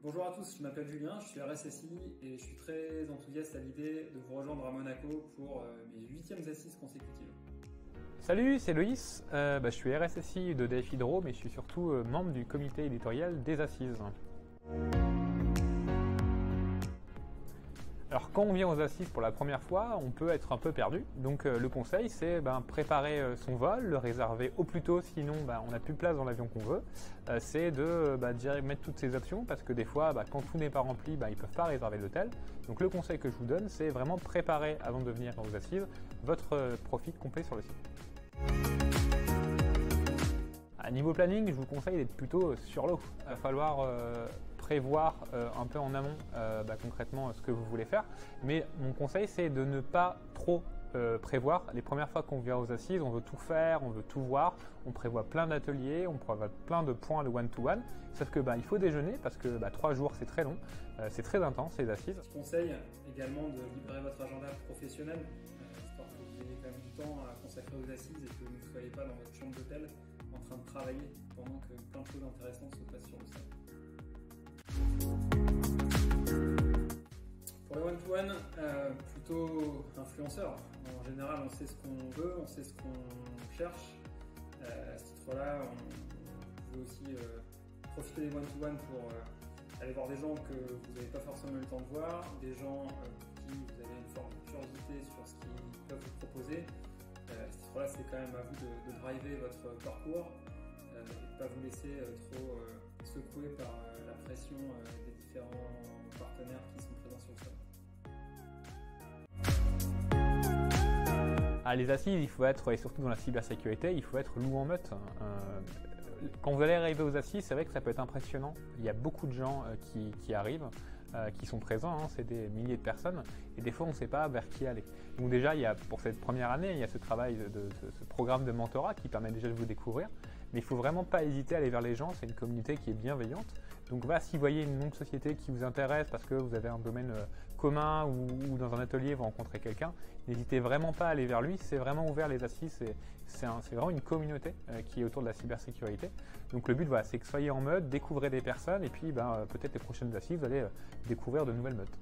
Bonjour à tous, je m'appelle Julien, je suis RSSI et je suis très enthousiaste à l'idée de vous rejoindre à Monaco pour mes 8e assises consécutives. Salut, c'est Loïs, je suis RSSI de DF Hydro, mais je suis surtout membre du comité éditorial des assises. Alors quand on vient aux assises pour la première fois, on peut être un peu perdu. Donc le conseil c'est préparer son vol, le réserver au plus tôt, sinon on n'a plus de place dans l'avion qu'on veut. C'est de mettre toutes ces options parce que des fois quand tout n'est pas rempli, ils ne peuvent pas réserver l'hôtel. Donc le conseil que je vous donne c'est vraiment préparer avant de venir aux assises votre profil complet sur le site. À niveau planning, je vous conseille d'être plutôt sur l'eau. Il va falloir prévoir un peu en amont concrètement ce que vous voulez faire. Mais mon conseil, c'est de ne pas trop prévoir. Les premières fois qu'on vient aux assises, on veut tout faire, on veut tout voir. On prévoit plein d'ateliers, on prévoit plein de points de one-to-one. Sauf que il faut déjeuner parce que 3 jours, c'est très long, c'est très intense les assises. Je conseille également de libérer votre agenda professionnel, histoire que vous ayez quand même du temps à consacrer aux assises et que vous ne soyez pas dans votre chambre d'hôtel en train de travailler pendant que plein de choses intéressantes se passent sur le sol. Pour le one-to-one, plutôt influenceur. En général, on sait ce qu'on veut, on sait ce qu'on cherche. À ce titre-là, on veut aussi profiter des one-to-one pour aller voir des gens que vous n'avez pas forcément eu le temps de voir, des gens pour qui vous avez une forme de curiosité sur ce qu'ils peuvent vous proposer. À ce titre-là, c'est quand même à vous de driver votre parcours et de ne pas vous laisser trop secouer par la pression des différents partenaires qui sont présents sur le sol. À les assises, il faut être, et surtout dans la cybersécurité, il faut être loup en meute. Quand vous allez arriver aux assises, c'est vrai que ça peut être impressionnant. Il y a beaucoup de gens qui arrivent, qui sont présents, c'est des milliers de personnes, et des fois on ne sait pas vers qui aller. Donc déjà, pour cette première année, il y a ce travail ce programme de mentorat qui permet déjà de vous découvrir, mais il ne faut vraiment pas hésiter à aller vers les gens, c'est une communauté qui est bienveillante. Donc si vous voyez une nom de société qui vous intéresse parce que vous avez un domaine commun ou dans un atelier vous rencontrez quelqu'un, n'hésitez vraiment pas à aller vers lui, c'est vraiment ouvert les assises, c'est vraiment une communauté qui est autour de la cybersécurité. Donc le but c'est que soyez en mode, découvrez des personnes et puis peut-être les prochaines assises vous allez découvrir de nouvelles meutes.